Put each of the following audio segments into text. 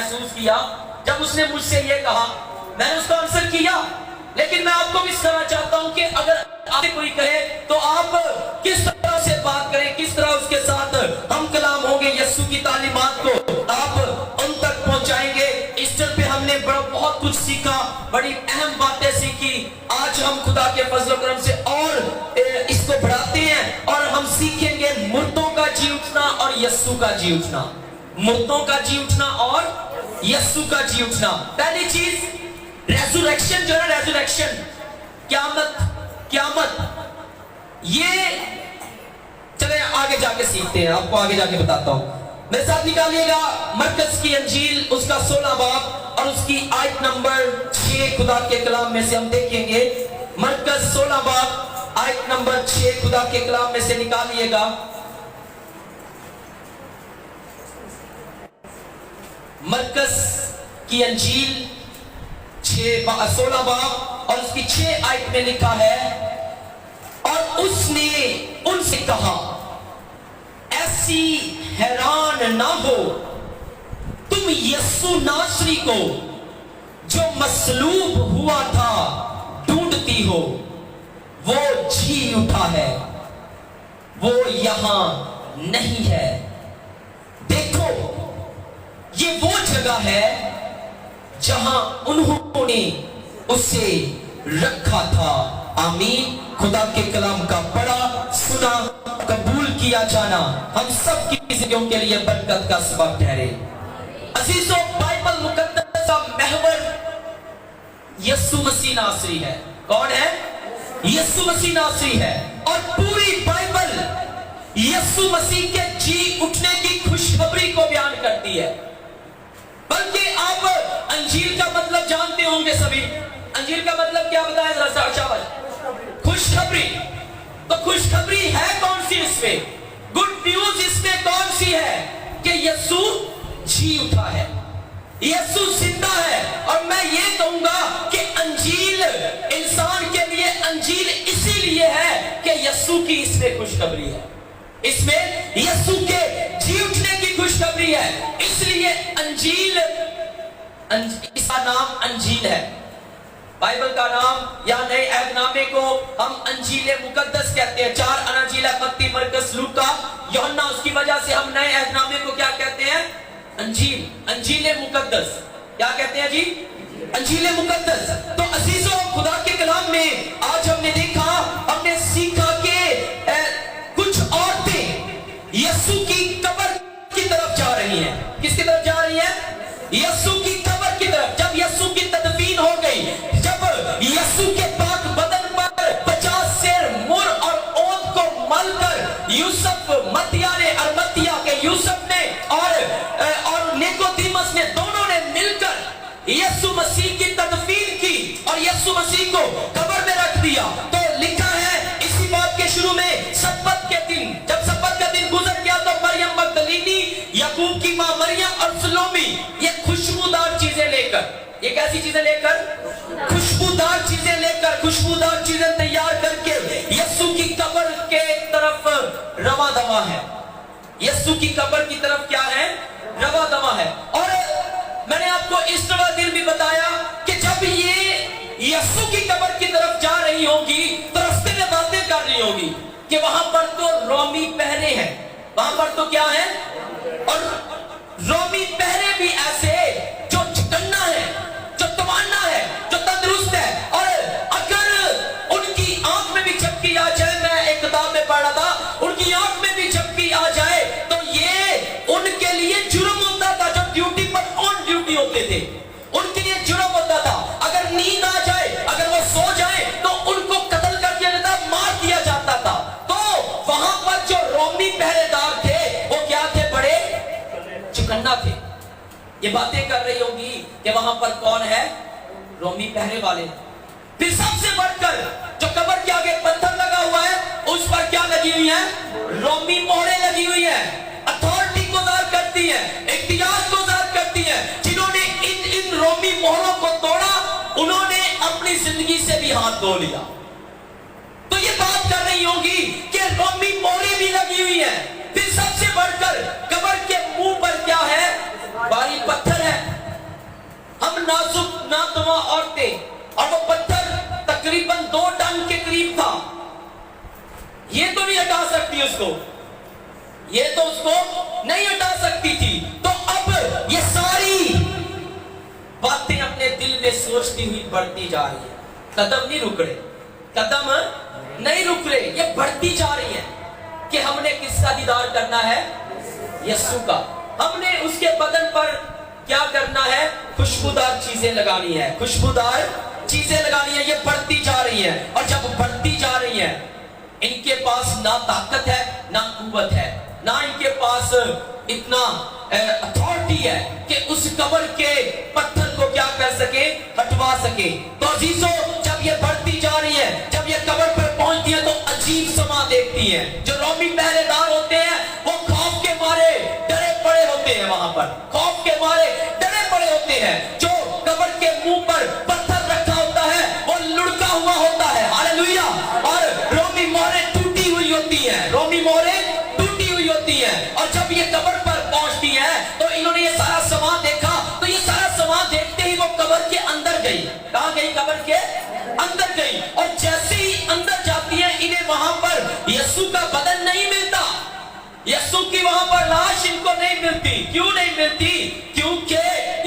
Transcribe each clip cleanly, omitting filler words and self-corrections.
محسوس کیا جب اس نے مجھ سے یہ کہا. میں نے اس کو آنسر کیا, لیکن میں آپ کو بھی سنانا چاہتا ہوں کہ اگر آپ سے کوئی کہے تو آپ کس طرح سے بات کریں, کس طرح اس کے ساتھ ہم کلام ہوں گے, یسوع کی تعلیمات کو آپ ان تک پہنچائیں گے. ایسٹر پہ ہم نے بہت کچھ سیکھا, بڑی اہم باتیں سیکھی. آج ہم خدا کے فضل و کرم سے اور اس کو بڑھاتے ہیں اور ہم سیکھیں گے مردوں کا جی اٹھنا اور یسوع کا جی اٹھنا. مردوں کا جی اٹھنا اور یسوع کا جی اٹھنا. پہلی چیز ریزوریکشن جو ہے نا, ریزوریکشن, قیامت, یہ چلیں آگے جا کے سیکھتے ہیں, آپ کو آگے جا کے بتاتا ہوں. میرے ساتھ نکالیے گا مرکز کی انجیل اس کا 16 باب اور اس کی آیت نمبر 6. خدا کے کلام میں سے ہم دیکھیں گے مرکز 16 باب آیت نمبر 6. خدا کے کلام میں سے نکالیے گا مرکز کی انجیل 16 باب اور اس کی 6 آیت میں لکھا ہے, اور اس نے ان سے کہا ایسی حیران نہ ہو, تم یسوع ناصری کو جو مصلوب ہوا تھا ڈھونڈتی ہو, وہ جی اٹھا ہے, وہ یہاں نہیں ہے. دیکھو یہ وہ جگہ ہے جہاں انہوں نے اسے رکھا تھا. آمین. خدا کے کلام کا پڑھا, سنا, قبول کیا جانا ہم سب کی زندگیوں کے لیے برکت کا سبب ٹھہرے. عزیزو, بائبل مقدس کا محور یسوع مسیح ناصری ہے. کون ہے؟ یسوع مسیح ناصری ہے. اور پوری بائبل یسوع مسیح کے جی اٹھنے کی خوشخبری کو بیان کرتی ہے. بلکہ آپ انجیل کا مطلب جانتے ہوں گے سبھی. انجیل کا مطلب کیا بتائیں ذرا سا شاباش. خوشخبری. تو خوشخبری ہے کون سی اس میں؟ گڈ نیوز اس میں کون سی ہے؟ کہ یسوع جی اٹھا ہے, یسوع زندہ ہے. اور میں یہ کہوں گا کہ انجیل انسان کے لیے انجیل اسی لیے ہے کہ یسوع کی اس میں خوشخبری ہے, اس میں یسوع کے جی اٹھنے کی خوشخبری ہے. اس لیے انجیل, اس کا نام انجیل ہے. بائبل کا نام یا نئے عہد نامے کو ہم انجیل مقدس کہتے ہیں. 4 اناجیل ہے, متی, مرکز, لوکا, یوحنا. اس کی وجہ سے ہم نئے عہد نامے کو کیا کہتے ہیں؟ انجیل. انجیل مقدس. کیا کہتے ہیں جی؟ انجیل مقدس. تو عزیزو, خدا کے کلام میں آج ہم نے دیکھا, ہم نے سیکھا کہ کچھ عورتیں یسوع کی قبر کی طرف جا رہی ہیں. کس کی طرف جا رہی ہیں؟ یسوع کی قبر کی طرف. جب یسوع کی تدفین ہو گئی, جب یسوع کے پاک بدن پر 50 سیر مر اور اونٹ کو مل کر یوسف, متیا نے, ارمتیا کے یوسف نے اور نیکودیمس نے, دونوں نے مل کر یسوع مسیح کی تدفین کی اور یسوع مسیح کو قبر میں رکھ دیا. تو لکھا ہے اسی بات کے شروع میں, سبت کے دن, جب سبت کا دن گزر گیا تو مریم مگدلینی, یعقوب کی ماں مریم اور سلومی یہ خوشبودار چیزیں لے کر, یہ کیسی چیزیں لے کر؟ خوشبودار چیزیں لے کر, خوشبودار چیزیں تیار کر کے یسوع کی قبر کے طرف رواں دواں ہے. یسوع کی قبر کی طرف کیا ہے؟ رواں دواں ہے. اور میں نے آپ کو اس طرح دن بھی بتایا کہ جب یہ یسوع کی قبر کی طرف جا رہی ہوگی تو راستے میں باتیں کر رہی ہوگی کہ وہاں پر تو رومی پہرے ہیں, وہاں پر تو کیا ہے؟ اور رومی پہرے بھی ایسے جو چکنا ہے, جو توانا ہے, جو تندرست ہے. اور اگر ان کی آنکھ میں بھی جھپکی آ جائے, میں ایک کتاب میں پڑھا تھا, ان کی آنکھ میں بھی جھپکی آ جائے تو یہ ان کے لیے جرم ہوتا تھا. جو ڈیوٹی پر آن ڈیوٹی ہوتے تھے ان کے لیے جرم ہوتا تھا. اگر نیند آ جائے, اگر وہ سو جائے تو ان کو قتل کر دیا جاتا, مار دیا جاتا تھا. تو وہاں پر جو رومی پہرے دار تھے وہ کیا تھے؟ بڑے چکنا تھے. یہ باتیں کر رہی ہوگی کہ وہاں پر کون ہے؟ رومی پہرے والے. پھر سب سے بڑھ کر جو قبر کے آگے پتھر لگا ہوا ہے اس پر کیا لگی ہوئی ہے؟ رومی مہریں لگی ہوئی ہیں. اتھارٹی کو ظاہر کرتی ہے, اختیار کو ظاہر کرتی ہے. جنہوں نے ان رومی مہروں کو توڑا انہوں نے اپنی زندگی سے بھی ہاتھ دھو لیا. تو یہ بات کر رہی ہوگی کہ رومی مہریں بھی لگی ہوئی ہیں. پھر سب سے بڑھ کر قبر کے منہ پر کیا ہے؟ بھاری پتھر ہے. नातवा औरतें, और वो पत्थर तकरीबन 2 टन के करीब था। ये तो नहीं हटा सकती उसको, ये तो उसको नहीं हटा सकती थी। तो अब ये सारी बातें अपने दिल में सोचती हुई बढ़ती जा रही है, कदम नहीं रुक रहे, कदम नहीं रुक रहे, ये बढ़ती जा रही है कि हमने किसका दीदार करना है? यीशु का। हमने उसके बदन पर क्या करना है? खुशबूदार चीजें लगानी है, खुशबूदार चीजें लगानी है। ये बढ़ती जा रही है, और जब बढ़ती जा रही है, इनके पास ना ताकत है ना कुव्वत है, ना इनके पास इतना अथॉरिटी है कि उस कब्र के पत्थर को क्या कर सके? हटवा सके। तो अजीजों, जब ये बढ़ती जा रही है, जब ये कब्र पर पहुंचती है, तो अजीब समा देखती है। जो रोमी पहरेदार होते हैं वो खौफ के मारे डरे पड़े होते हैं, वहां पर खौफ के मारे डरे पड़े होते हैं। जो कब्र के मुंह पर पत्थर रखा होता है वो लुढ़का हुआ होता है, हालेलुया। और रोमी मोहरें टूटी हुई होती हैं, रोमी मोहरें टूटी हुई होती हैं। और जब ये कब्र पर पहुंचती है तो इन्होंने ये सारा समा देखा। तो ये सारा समा देखते ही वो कब्र के अंदर गई। कहां गई? कब्र के अंदर गई। और जैसे ही अंदर जाती है, इन्हें वहां पर यीशु का बदन नहीं मिलता, यीशु की वहां पर लाश इनको नहीं मिलती। क्यों नहीं मिलती? क्योंकि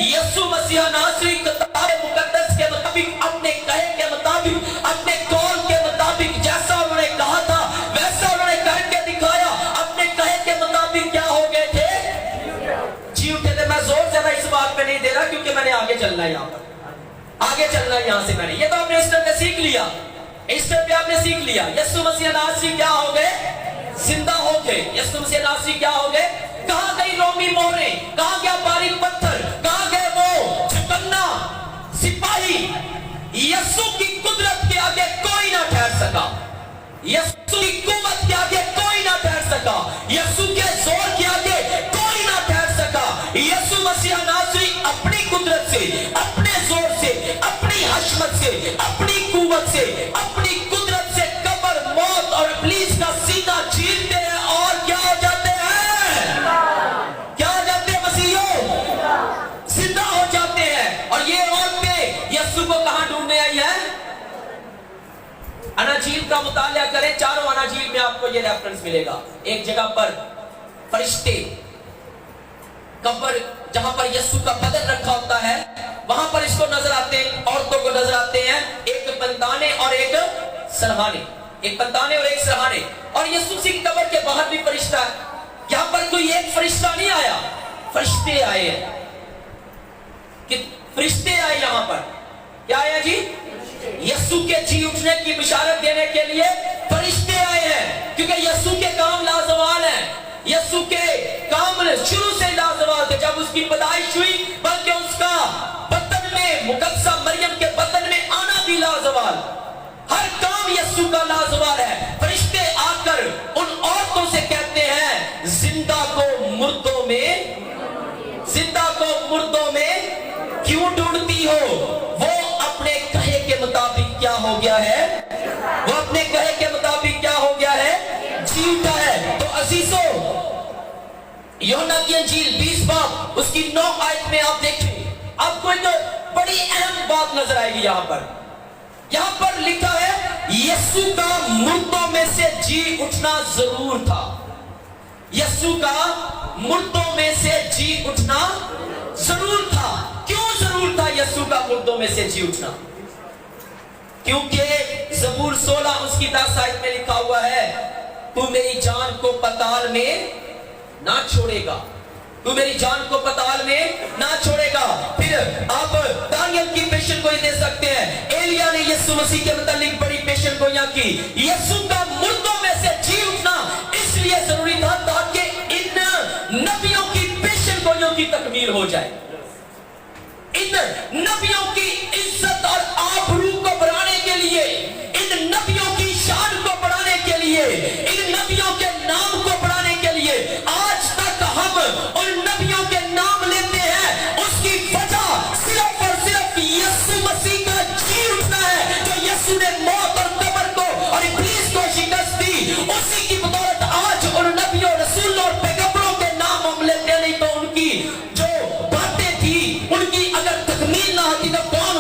यीशु मसीह नासरी किताब मुकद्दस के मुताबिक, अपने कहे के मुताबिक, अपने कौल के मुताबिक, जैसा उन्होंने कहा था वैसा उन्होंने करके दिखाया। अपने कहे के मुताबिक क्या हो गए थे? जी उठे थे। मैं जोर ज्यादा इस बात पे नहीं दे रहा क्योंकि मैंने आगे चलना है, यहाँ पर आगे चलना है। यहाँ से मैंने ये तो आपने इस तरह सीख लिया, इस तरह पे आपने सीख लिया। यीशु मसीह नासरी क्या हो गए? जिंदा हो गए। यीशु मसीह नासरी क्या हो गए? कहां गई रोमी मोहरें? कहां गया बारीक पत्थर? कहां गए वो चुकन्ना सिपाही? यीशु की कुदरत के आगे कोई ना ठहर सका, यीशु की कुव्वत के आगे कोई ना ठहर सका, यीशु के जोर के आगे कोई ना ठहर सका। यीशु मसीह नासरी अपनी कुदरत से, अपने जोर से, अपनी हशमत से, अपनी कुव्वत से, अपनी कुदरत से कब्र, मौत और इब्लीस का सीना चीरते हैं और क्या हो जाते हैं? क्या हो जाते हैं मसीहों? जिंदा हो जाते हैं। और ये औरतें यीशु को कहां ढूंढने आई है? अनाजील का मुतालिया करें, चारों अनाजील में आपको ये रेफरेंस मिलेगा। एक जगह पर फरिश्ते कब्र जहां पर यीशु का बदन रखा होता है, वहां पर इसको नजर आते हैं, औरतों को नजर आते हैं, एक पंताने और एक सरहाने, एक पंताने और एक सरहाने। और यीशु की कब्र के बाहर भी फरिश्ता है। यहां पर कोई एक फरिश्ता नहीं आया, फरिश्ते आए हैं। कि फरिश्ते आए यहां पर, क्या आया जी? यीशु के जी उठने की बिशारत देने के लिए फरिश्ते आए हैं, क्योंकि यीशु के काम लाजवाल हैं। यीशु के काम शुरू से लाजवाल थे। जब उसकी पैदाइश हुई, बल्कि उसका बदन में, मुकद्दसा मरियम के बदन में आना भी लाजवाल। हर काम यीशु का लाजवाल है। फरिश्ते आकर उन औरतों से कहते हैं, जिंदा को मुर्दों में, जिंदा को मुर्दों में क्यों ढूंढती हो? वो अपने कहे के मुताबिक क्या हो गया है? वो अपने कहे के मुताबिक क्या हो गया है? जी उठा है। तो अजीजों, यूहन्ना की अंजील 20 बाब उसकी 9 आयत में आप देखें, आपको एक बड़ी अहम बात नजर आएगी। यहां पर लिखा है, यीशु का मुर्दों में से जी उठना जरूर था। यीशु का मुर्दों में से जी उठना जरूर था। क्यों जरूर था यीशु का मुर्दों में से जी उठना? क्योंकि ज़बूर 16 उसकी 10 आयत में लिखा हुआ है, तू मेरी जान को पताल में ना छोड़ेगा, तू मेरी जान को पताल में ना छोड़ेगा। फिर आप दानियल की पेशन को दे सकते हैं। एलिया ने यीशु मसीह के मुतालिक बड़ी पेशन को यहाँ की। यीशु का मुर्दों में से जी उठना इसलिए जरूरी था ताकि इन नबियों की पेशन गोइयों की तकमील हो जाए, इन नबियों की इज्जत और आबरू को बढ़ाने के लिए, इन नबियों की शान को बढ़ाने के लिए, इन नबियों के नाम को बढ़ाने के लिए। आज तक हम उन नबियों के नाम लेते हैं, उसकी वजह सिर्फ और सिर्फ यीशु मसीह का जी उठना है, जो यीशु ने मौत और कब्र को और इब्लीस को शिकस्त दी। उसी की बदौलत आज उन नबियों, रसूलों और पैगंबरों के नाम हम लेते नहीं, तो उनकी जो बातें थी उनकी अगर तकमील ना होती तो कौन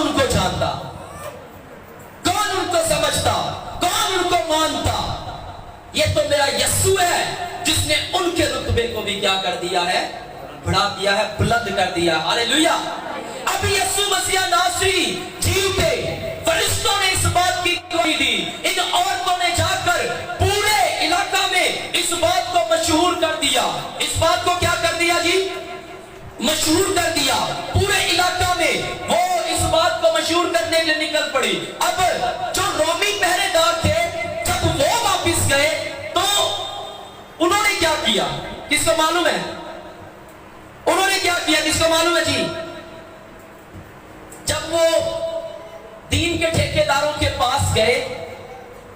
मानता। ये तो मेरा यस्सु है जिसने उनके रुतबे को भी क्या कर दिया है, बढ़ा दिया है, बुलंद कर दिया। हालेलुया। अब यस्सु मसीह नासरी जी उठे, फरिश्तों ने इस बात की गवाही दी, इन औरतों ने जाकर पूरे इलाका में इस बात को मशहूर कर दिया। इस बात को क्या कर दिया जी, मशहूर कर दिया पूरे इलाका में। वो इस बात को मशहूर करने के लिए निकल पड़ी। अब जो रोमी पहरेदार थे, जब वो वापस गए तो उन्होंने क्या किया, किसको मालूम है? उन्होंने क्या किया, किसको मालूम है जी? जब वो दीन के ठेकेदारों के पास गए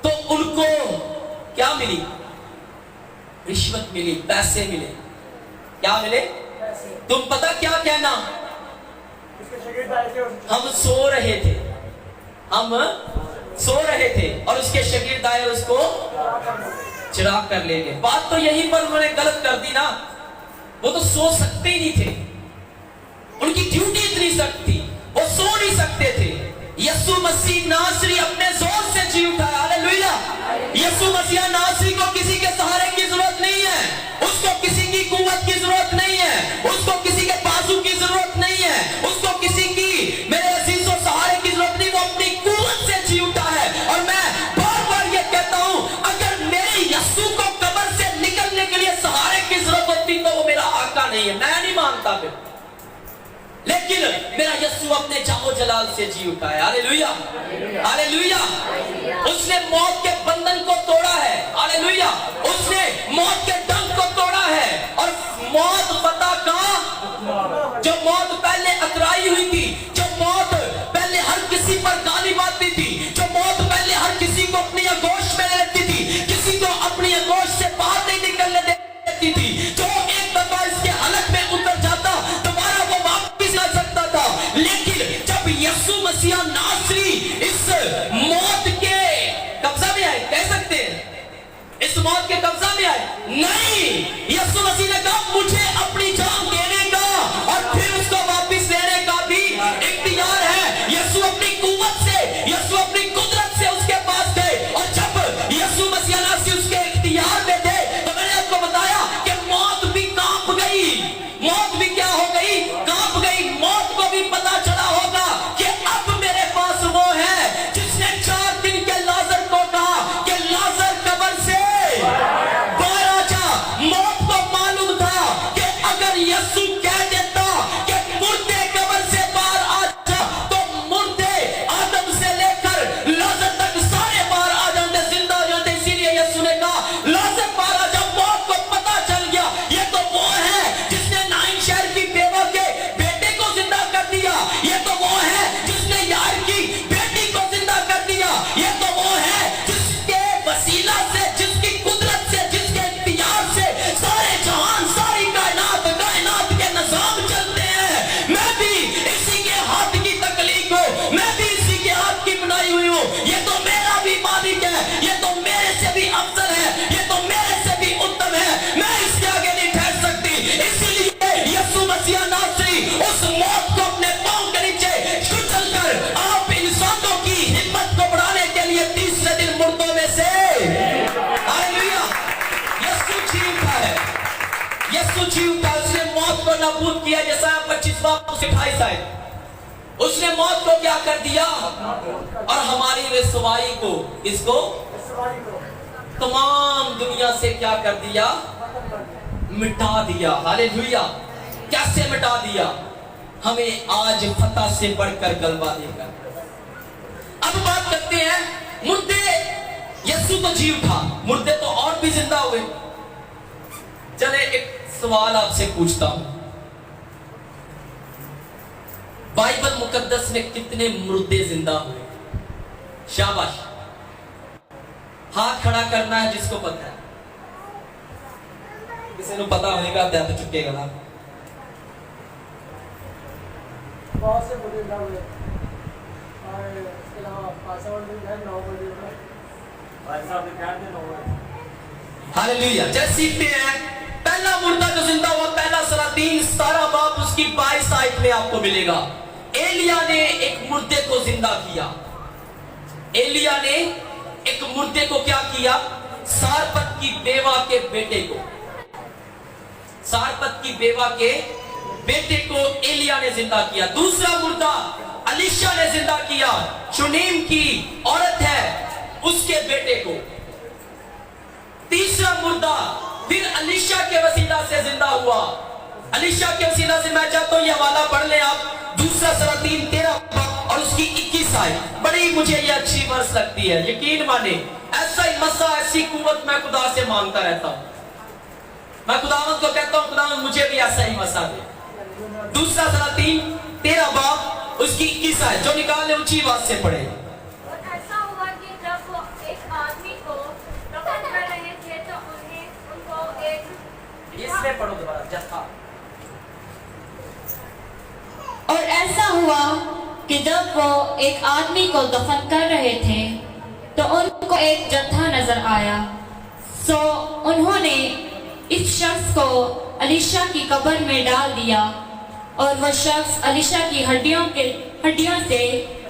तो उनको क्या मिली, रिश्वत मिली, पैसे मिले। क्या मिले? तुम पता क्या कहना, हम सो रहे थे, हम सो रहे थे और उसके शागिर्द आए उसको चुरा कर ले गए। बात तो यहीं पर उन्होंने गलत कर दी ना। वो तो सो सकते ही नहीं थे, उनकी ड्यूटी इतनी सख्त थी, वो सो नहीं सकते थे। यस्सु मसीह नासरी अपने जोर से जी उठा। हालेलुया। यस्सु मसीह नासरी को किसी के सहारे की जरूरत नहीं है, उसको किसी की कुव्वत की जरूरत नहीं है, उसको किसी के बाजू की जरूरत नहीं है, उसको किसी की मेरे अजीजों सहारे की जरूरत नहीं। वो अपनी कुव्वत से जी उठा है। और मैं बार बार ये कहता हूं, अगर मेरे यस्सु को कब्र से निकलने के लिए सहारे की जरूरत होती तो वो मेरा आका नहीं है, मैं नहीं मानता फिर। लेकिन मेरा यस्सु अपने जाओ जलाल से जी उठा है। हालेलुया। हालेलुया। उसने मौत के बंधन को तोड़ा है। हालेलुया। उसने मौत के डंक को तोड़ा है। और मौत पता कहां, जो मौत पहले अतराई हुई थी, जो मौत पहले हर किसी पर गाली बांधती थी, जो मौत पहले हर किसी को अपनी आगोश में रहती थी, किसी को अपनी आगोश से बाहर नहीं निकलने देती थी, जो एक दफा इसके हलक में उतर जाता दोबारा वो वापस आ सकता था। लेकिन जब यस्सु मसीह नासरी इस मौत के कब्जा में आए, कह सकते हैं इस मौत के कब्जा में आए, नहीं, यस्सु मसीह ने कहा मुझे अपनी जान देने का और फिर उसको वापस लेने का भी इख्तियार है। यस्सु अपनी कुव्वत से, यस्सु अपनी कुदरत से उसके पास गए। और जब यस्सु मसीह नासरी उसके इख्तियार में थे तो मैंने आपको बताया कि मौत भी कांप गई। मौत भी क्या हो गई, कांप गई। मौत को भी पता चला होगा कि अब मेरे पास वो है जिसने 4 दिन के लाजर को कहा कि लाजर कब्र से बाहर आ जा। मौत को मालूम था कि अगर यस्सु कह देता कि मुर्दे कब्र से बाहर आ जा तो मुर्दे आदम से लेकर लाजर तक सारे बाहर आ जाते, जिंदा हो जाते। इसीलिए यस्सु ने कहा लाजर बाहर आ जा। मौत को पता चल गया ये तो वो है जिसने नाइन शहर की बेवा के बेटे को जिंदा कर दिया, ये तो वो है जिसने यार की बेटी को जिंदा कर दिया, ये तो वो है जिसके वसीला से, जिसकी कुदरत से, जिसके इख्तियार से सारे जहान, सारी कायनात के निजाम चलते हैं। मैं भी इसी के हाथ की तकलीफ हूँ, मैं भी इसी के हाथ की बनाई हुई हूँ। ये तो मेरा भी मालिक है, ये तो मेरे से भी अफजल है, ये तो मेरे से भी उत्तम है। मैं इसके आगे नहीं ठहर सकती। इसीलिए यस्सु मसीह नासरी उस मौत को अपने पांव के नीचे कुचल कर आप इंसानों की हिम्मत को बढ़ाने के लिए तीसरे दिन मुर्दों में से, हालेलुया, यस्सु जी उठा है। यस्सु जी उठा, उसने मौत को नाबूद किया। जैसा 25-28 आए, उसने मौत को क्या कर दिया और हमारी रसवाई को, इसको तमाम दुनिया से क्या कर दिया, मिटा दिया। हालेलुया। कैसे मिटा दिया? हमें आज फतह से बढ़कर गलबा देगा। अब बात करते हैं मुर्दे। यस्सु तो जी उठा, मुर्दे तो और भी जिंदा हुए। चले एक सवाल आपसे पूछता हूं, बाइबल मुकद्दस में कितने मुर्दे जिंदा हुए? शाबाश, हाथ खड़ा करना है जिसको पता है। किसी को पता होगा तो चुकेगा ना। बहुत से मुर्दे जिंदा हुए और इसके अलावा पासवर्ड भी है 9 मुर्दे भाई साहब ने क्या दे 9। हालेलुया। जैसे सीखते हैं, पहला मुर्दा जो जिंदा हुआ, पहला सलातीन 17 बाब उसकी 22 आयत में आपको मिलेगा। एलिया ने एक मुर्दे को जिंदा किया। एलिया ने एक मुर्दे को क्या किया? सारपत की बेवा के बेटे को, सारपत की बेवा के बेटे को एलिया ने जिंदा किया। दूसरा मुर्दा अलीशा ने जिंदा किया, शुनीम की औरत है उसके बेटे को। तीसरा मुर्दा फिर अलीशा के वसीला से जिंदा हुआ। अलीशा के वसीला से मैं चाहता हूं ये हवाला पढ़ ले आप, दूसरा सलातीन 13 और उसकी 21 आयत। बड़ी मुझे ये अच्छी वर्ष लगती है, यकीन माने ऐसा ही मसा, ऐसी कुव्वत मैं खुदा से मांगता रहता हूं। मैं खुदावंद को कहता हूं खुदावंद मुझे भी ऐसा ही मसा दे। दूसरा सलातीन 13 बाब उसकी 21 आयत, जो निकाले ऊंची आवाज से पढ़े। और ऐसा हुआ कि जब वो एक आदमी को दफन कर रहे थे तो उनको एक इसमें पढ़ो दोबारा, जत्था। और ऐसा हुआ कि जब वो एक आदमी को दफन कर रहे थे तो उनको एक जत्था नजर आया। सो उन्होंने इस शख्स को अलीशा की कब्र में डाल दिया और वह शख्स अलीशा की हड्डियों से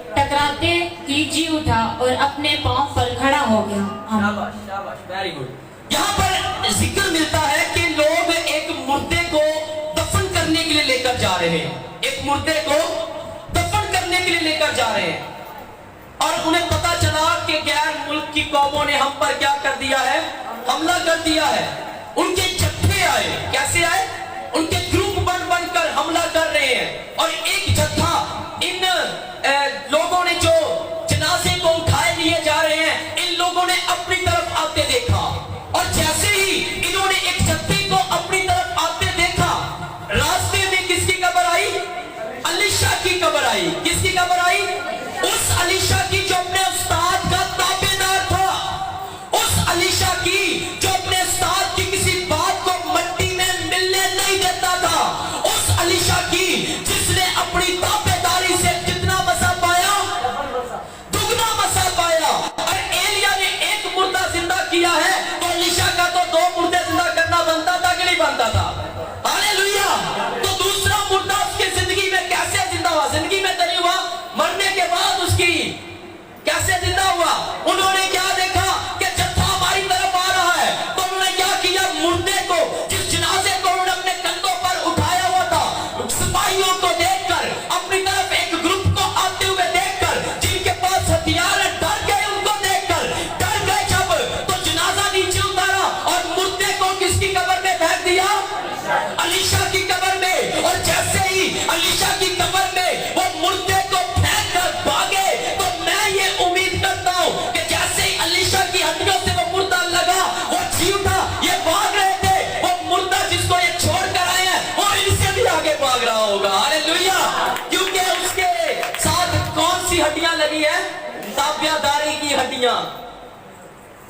टकराते ही जी उठा और अपने पांव पर खड़ा हो गया। शाबाश शाबाश, वेरी गुड। यहाँ पर जिक्र मिलता है कि लोग एक मुर्दे को दफन करने के लिए लेकर जा रहे हैं, एक मुर्दे को दफन करने के लिए लेकर जा रहे हैं, और उन्हें पता चला कि गैर मुल्क की कौमों ने हम पर क्या कर दिया है? हमला कर दिया है। उनके जत्थे आए, कैसे आए? उनके ग्रुप बन बनकर हमला कर रहे हैं, और एक जत्था इन लोगों ने जो जनाजे को उठाए लिए जा रहे हैं, इन लोगों ने अपनी तरफ आते देखा, और जैसे ही इन्होंने एक जत्थे को अपनी तरफ आते देखा, रास्ते में किसकी कब्र आई? अलीशा की कब्र आई। किसकी कब्र आई? उस अलीशा की जो अपने उस्ताद का ताबेदार था, उस अलीशा की जो अपने उस्ताद की किसी बात को मट्टी में मिलने नहीं देता था, उस अलीशा की जिसने अपनी ताबेदारी से जितना मसा पाया दुगना मसा पाया। और एलिया ने एक मुर्दा जिंदा किया है, तो अलीशा का तो 2 मुर्दे जिंदा करना बनता था कि नहीं बनता था? हालेलुया। तो दूसरा मुर्दा उसकी जिंदगी में कैसे जिंदा हुआ? जिंदगी में तो नहीं हुआ, मरने के बाद उसकी कैसे जिंदा हुआ? उन्होंने क्या देखा कि जत्था हमारी तरफ आ रहा है, तो उन्होंने क्या किया? मुर्दे को, जिस जनाजे को उन्होंने अपने कंधों पर उठाया हुआ था, सिपाहियों को देखकर, अपनी तरफ एक ग्रुप को आते हुए देखकर, जिनके पास हथियार है, डर गए। उनको देखकर डर गए जब, तो जनाजा नीचे उतारा और मुर्दे को किसकी कब्र में फेंक दिया? अलीशा की कब्र में। और जैसे ही अलीशा की कब्र में वो मुर्दे को फेंक कर भागे, तो मैं ये उम्मीद करता हूं कि जैसे ही अलीशा की हड्डियों से वो मुर्दा लगा, वो जी उठा। ये भाग रहे थे, वो मुर्दा जिसको ये छोड़ कर आए हैं, वो इनसे भी आगे भाग रहा होगा। हालेलुया। क्योंकि उसके साथ कौन सी हड्डियां लगी है? ताबियादारी की हड्डियां।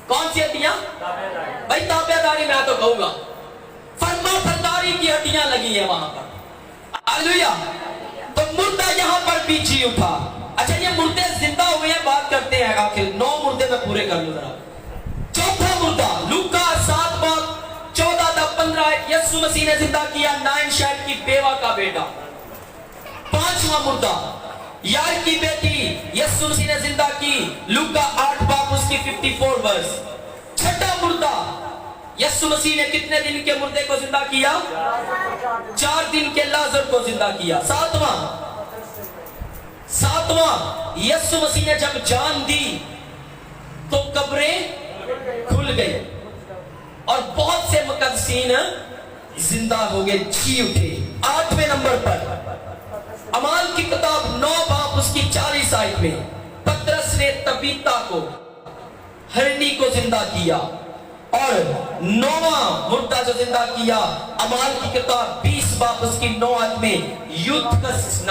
कौन सी हड्डियां भाई? ताबियादारी मैं तो कहूंगा फर्मा बरदारी की हड्डियां लगी है वहां पर। हालेलुया। तो मुर्दा यहां पर भी जी उठा। अच्छा, ये मुर्दे जिंदा हुए हैं, बात करते हैं आखिर 9 मुर्दे मैं पूरे कर लूं जरा। चौथा मुर्दा लूका 7 बाब 14 तक 15 यीशु मसीह ने जिंदा किया, नाइन शहर की बेवा का बेटा। पांचवा मुर्दा यार की बेटी यीशु मसीह ने जिंदा की, लूका 8 बाब उसकी 54 वर्स। छठा मुर्दा यीशु मसीह ने कितने दिन के मुर्दे को जिंदा किया? 4 दिन के लाजर को जिंदा किया। सातवां यीशु मसीह ने जब जान दी तो कब्रें खुल गई और बहुत से मुकद्दसीन जिंदा हो गए, जी उठे। 8वें नंबर पर अमाल की किताब 9 बाब उसकी 40 आयत में पतरस ने तबीता को, हरनी को जिंदा किया। और 9वां मुर्दा जो जिंदा किया अमाल की किताब 20 बाब उसकी 9 आयत में यूदखस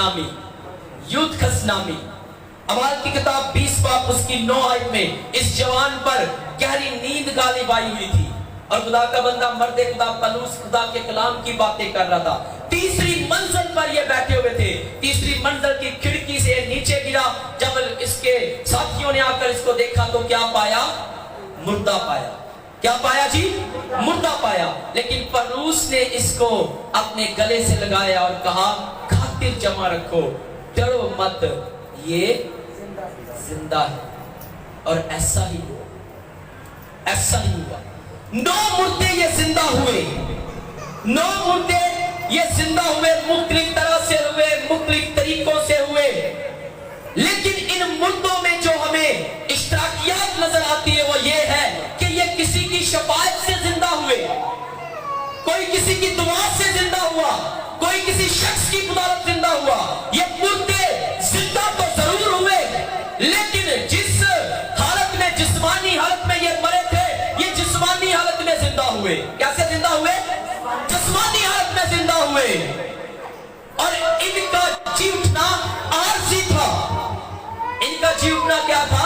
नामी अमाल की किताब 20 बाब उसकी 9 आयत में इस जवान पर गहरी नींद गालिब आई हुई थी और खुदा का बंदा मर्दे खुदा पलूस खुदा के कलाम की बातें कर रहा था। तीसरी मंजिल पर ये बैठे हुए थे। तीसरी मंजिल की खिड़की से नीचे गिरा। जब इसके साथियों ने आकर इसको देखा तो क्या पाया? मुर्दा पाया। क्या पाया जी? मुर्दा पाया। लेकिन पलूस ने इसको अपने गले से लगाया और कहा, खातिर जमा रखो, डरो मत, ये जिंदा है। और ऐसा ही ऐसा नहीं हुआ। 9 मुर्दे ये जिंदा हुए, 9 मुर्दे ये जिंदा हुए, मुख्तलिफ तरह से हुए, मुख्तलिफ तरीकों से हुए, लेकिन इन मुर्दों में जो हमें इश्तराकियात नजर आती है वो ये है कि ये किसी की शफाअत से जिंदा हुए, कोई किसी की दुआ से जिंदा हुआ, कोई किसी शख्स की बदौलत जिंदा हुआ। ये मुर्दे जिंदा तो जरूर हुए, लेकिन जिस हालत में, जिस्मानी हालत में ये मरे थे, ये जिस्मानी हालत में जिंदा हुए। कैसे जिंदा हुए? जिस्मानी हालत में जिंदा हुए। और इनका जी उठना आरजी था, इनका जी उठना क्या था?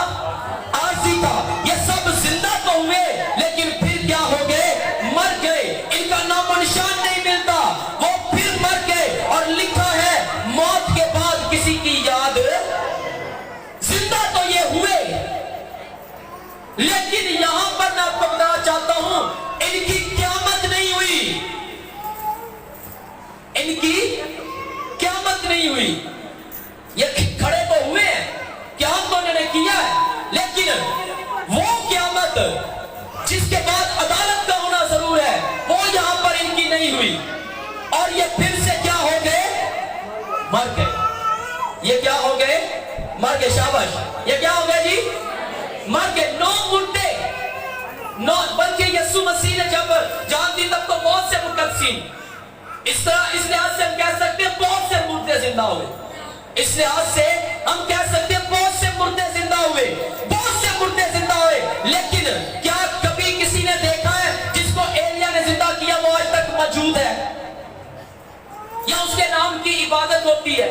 आरजी था। ये सब जिंदा तो हुए, लेकिन फिर क्या हो गए? मर गए। इनका नामो निशान नहीं मिलता, वो फिर मर गए। और लिखा है मौत के बाद किसी की याद। जिंदा तो ये हुए, लेकिन यहां पर मैं आपको बताना चाहता हूं, इनकी क़यामत नहीं हुई, इनकी क़यामत नहीं हुई। ये खड़े तो हुए हैं, क्या तो उन्होंने किया है, लेकिन वो क़यामत जिसके बाद अदालत का होना जरूर है, वो यहां पर इनकी नहीं हुई। और ये फिर से क्या हो गए? मर गए। ये क्या हो गए? मर गए। शाबाश। ये क्या हो गए जी? मर गए। 9 मुर्दे, 9, बल्कि यीशु मसीह ने जब जान दी तब तो बहुत से मुकद्दसीन, इस तरह, इस लिहाज से हम कह सकते हैं बहुत से मुर्दे जिंदा हुए। इस लिहाज से हम कह सकते हैं बहुत से मुर्दे जिंदा हुए, बहुत से मुर्दे जिंदा हुए। लेकिन क्या कभी किसी ने देखा है जिसको एलिया ने जिंदा किया वो आज तक मौजूद है, या उसके नाम की इबादत होती है,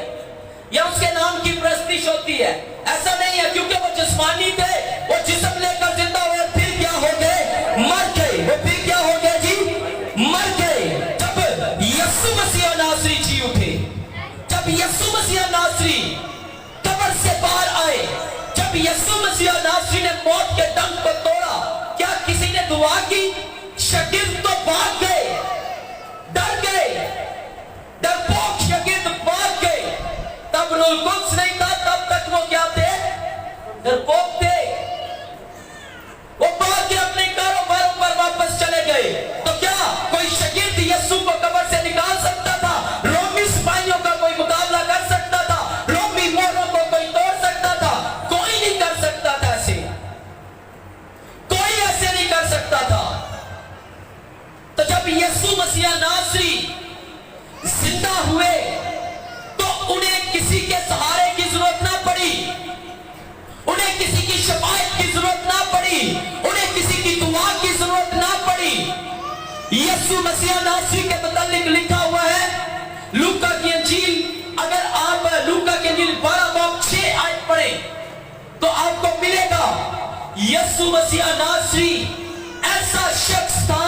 या उसके नाम की प्रस्तिश होती है? ऐसा नहीं है, क्योंकि वो जिस्मानी थे, वो जिस्म लेकर जिंदा हुए, फिर क्या हो गए? मर गए। वो फिर क्या हो गए जी? मर गए। जब यीशु मसीह नासरी जी उठे, जब यीशु मसीह नासरी कब्र से बाहर आए, जब यीशु मसीह नासरी ने मौत के डंक को तोड़ा, क्या किसी ने दुआ की? शागिर्द तो भाग गए, डर गए, डरपोक शागिर्द भाग गए। तब रूह कुद्स नहीं था, तब तक वो क्या थे? डरपोक थे। वो भाग के अपने कारोबारों पर वापस चले गए। तो क्या कोई शागिर्द यीशु को कब्र से निकाल सकता था? रोमी सिपाहियों का कोई मुकाबला कर सकता था? रोमी मोहरों को कोई तोड़ सकता था? कोई नहीं कर सकता था। ऐसे कोई ऐसे नहीं कर सकता था। तो जब यीशु मसीह नासरी जिंदा हुए, तो उन्हें किसी के सहारे की जरूरत ना पड़ी, उन्हें किसी की शफाअत की जरूरत ना पड़ी, उन्हें किसी की दुआ की जरूरत ना पड़ी। यीशु मसीह नासरी के मुतालिक लिखा हुआ है लूका की अंजील, अगर आप लूका की अंजील 12 बाब 6 आयत पढ़े तो आपको मिलेगा यीशु मसीह नासरी ऐसा शख्स था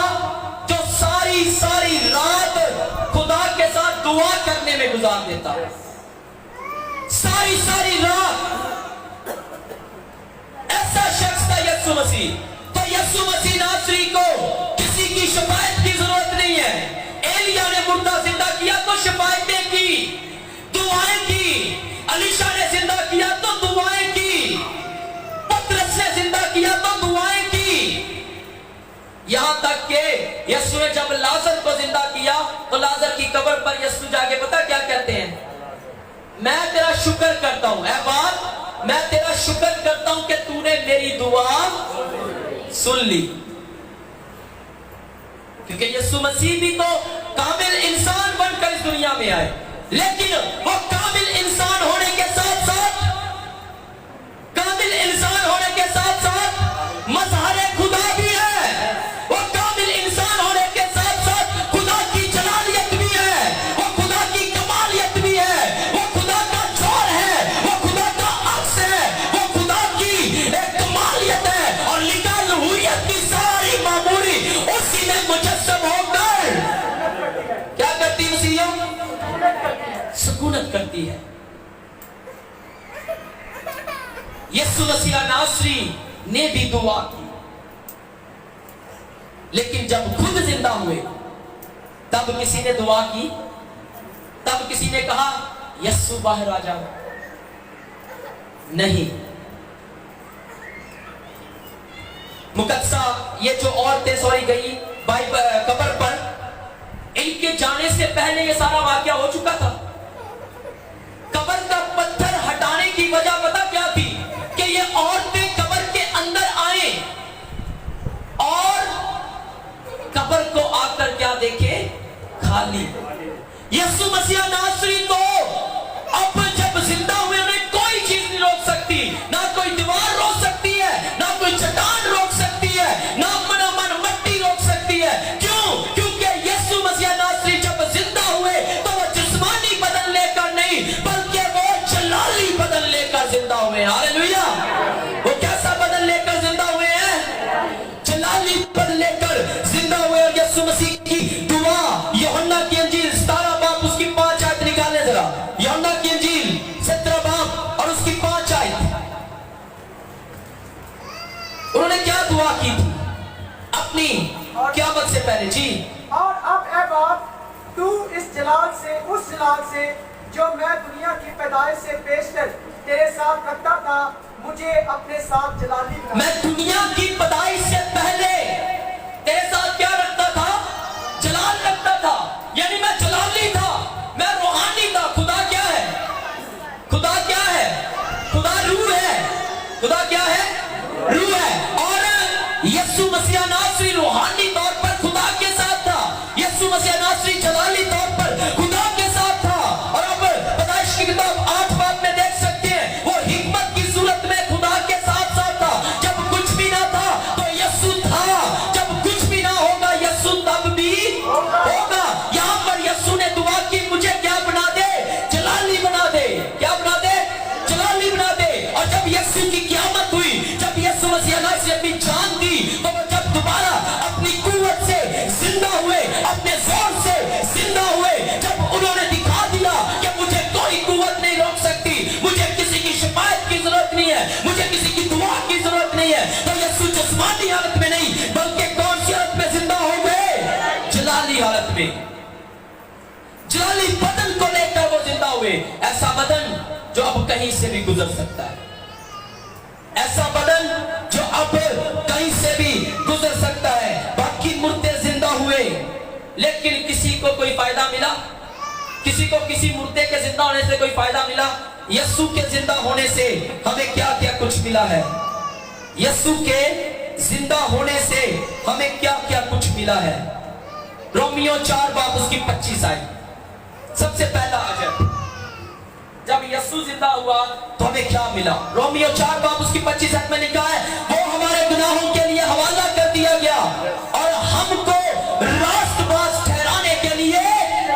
जो सारी सारी रात खुदा के साथ दुआ करने में गुजार देता, सारी सारी रात। ऐसा शख्स था यीशु मसीह। तो यीशु मसीह नासरी को किसी की शफाअत की जरूरत नहीं है। एलिया ने मुर्दा जिंदा किया तो शफाअतें की, दुआएं की। अलीशा ने जिंदा किया तो दुआएं की, पतरस ने जिंदा किया तो दुआएं की। यहां तक कि यीशु ने जब लाजर को जिंदा किया तो लाजर की कब्र पर यीशु जाके पता क्या कहते हैं? मैं तेरा शुक्र करता हूं, ऐ बाप, मैं तेरा शुक्र करता हूं कि तूने मेरी दुआ सुन ली। क्योंकि यीशु मसीह भी तो कामिल इंसान बनकर इस दुनिया में आए, लेकिन वो कामिल इंसान होने के साथ साथ, कामिल इंसान होने के साथ साथ मज़हरे खुदा भी है। वो कामिल इंसान होने के साथ साथ खुदा की जलालियत भी है, वो खुदा की कमालियत भी है, वो खुदा का जोर है, वो खुदा का अक्स है, वो खुदा की एक कमालियत है। और लिखा लुहियत की सारी मामूली उसी में मुजस्सम होकर क्या करती है? सुकूनत करती है। यीशु मसीह नासरी ने भी दुआ की, लेकिन जब खुद जिंदा हुए तब किसी ने दुआ की? तब किसी ने कहा यीशु बाहर आ जाओ? नहीं। मुकद्दसा ये जो औरतें सॉरी गई कब्र पर, इनके जाने से पहले ये सारा वाकया हो चुका था। कब्र का पत्थर हटाने की वजह पता क्या थी? कि ये औरतें कब्र के अंदर आए और कब्र को आकर क्या देखे? खाली। यीशु मसीह नासरी तो अब जब जिंदा हुए में कोई चीज नहीं रोक सकती, ना कोई दीवार रोक सकती है, ना कोई चट्टान रोक सकती है, ना मन मट्टी रोक सकती है। क्यों? क्योंकि यीशु मसीह नासरी जब जिंदा हुए तो वो जिस्मानी बदन लेकर नहीं, बल्कि वो जलाली बदन लेकर जिंदा हुए। हालेलुया। वो कैसा बदन लेकर जिंदा हुए हैं? जलाली बदन लेकर जिंदा हुए। और यीशु मसीह की दुआ यूहन्ना की इंजील 17 बाब उसकी 5 आयत निकाले जरा। यूहन्ना की इंजील 17 बाब और उसकी 5 आयत। उन्होंने क्या दुआ की थी अपनी क़यामत से पहले? जी। और अब ऐ बाप, तू इस जलाल से, उस जलाल से जो मैं दुनिया की पैदाइश से पेशतर तेरे साथ रखता था, मुझे अपने साथ जलाली बना। मैं दुनिया की पैदाइश से पहले तेरे साथ क्या रखता था? जलाल रखता था। यानी मैं जलाली था, मैं रूहानी था। खुदा क्या है? खुदा क्या है? खुदा रूह है। खुदा क्या है? रूह है। और यीशु मसीह नासरी रूहानी तौर पर खुदा के साथ था। यीशु मसीह नासरी जलाली तौर पर खुदा के साथ था। और अब पैदाइश की किताब 8 बाब में देख सकते हैं, वो हिकमत की सूरत में खुदा के साथ साथ था। जब कुछ भी ना था तो यीशु था, जब कुछ भी ना होगा यीशु तब भी होगा। यहाँ पर यीशु ने दुआ की, मुझे क्या बना दे? जलाली बना दे। क्या बना दे? जलाली बना दे। और जब यीशु की क़यामत हुई, जब यीशु मसीह नासरी अपनी जान दी, तो वो जब दोबारा अपनी कुव्वत से जिंदा हुए, अपने जोर से जिंदा हुए, जब उन्होंने दिखा दिया कि मुझे कोई कुव्वत नहीं रोक सकती, मुझे किसी की शिफायत की जरूरत नहीं है, मुझे किसी की दुआ की जरूरत नहीं है, तो यीशु जिस्मानी हालत में नहीं बल्कि कौन सी हालत में जिंदा हो गए? जलाली हालत में। जलाली बदन को लेकर वो जिंदा हुए। ऐसा बदन जो अब कहीं से भी गुजर सकता है, ऐसा बदन जो अब कहीं से भी गुजर सकता है। बाकी मुर्दे जिंदा हुए, लेकिन किसी को कोई फायदा मिला? किसी को किसी मुर्दे के जिंदा होने से कोई फायदा मिला? यीशु के जिंदा होने से हमें क्या क्या कुछ मिला है? यीशु के जिंदा होने से हमें क्या क्या कुछ मिला है? रोमियो 4 बाब उसकी 25 आयत। सबसे पहला अजब, जब यीशु जिंदा हुआ तो हमें क्या मिला? रोमियो 4 बाब उसकी 25 आयत में लिखा है, वो हमारे गुनाहों के लिए हवाला कर दिया गया और हमको रास्तबाज ठहराने के लिए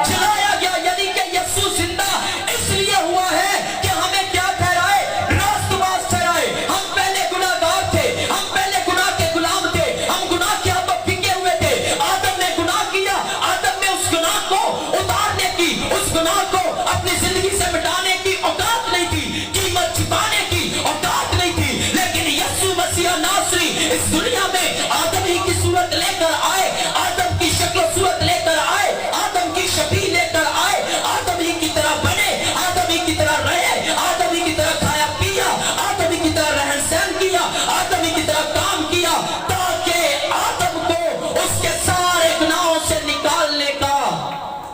जलाया गया। यानी कि यीशु जिंदा इसलिए हुआ है कि हमें क्या ठहराए? रास्तबाज ठहराए। हम पहले गुनाहगार थे, हम पहले गुनाह के गुलाम थे, हम गुनाह के हाथों बिके हुए थे। आदम ने गुनाह किया, आदम में उस गुनाह को उतारने की, उस गुनाह को अपनी जिंदगी से मिटाने की औकात नहीं थी, कीमत चुकाने की औकात नहीं थी। लेकिन यीशु मसीह नासरी इस दुनिया में आदम ही की सूरत लेकर आए, आदम की शक्ल सूरत लेकर आए, आदम की शबीह लेकर आए, आदम ही की तरह बने, आदम ही की तरह रहे, आदम ही की तरह खाया पिया, आदम ही की तरह रहन सहन किया, आदम ही की तरह काम किया, ताकि आदम को उसके सारे गुनाहों से निकालने का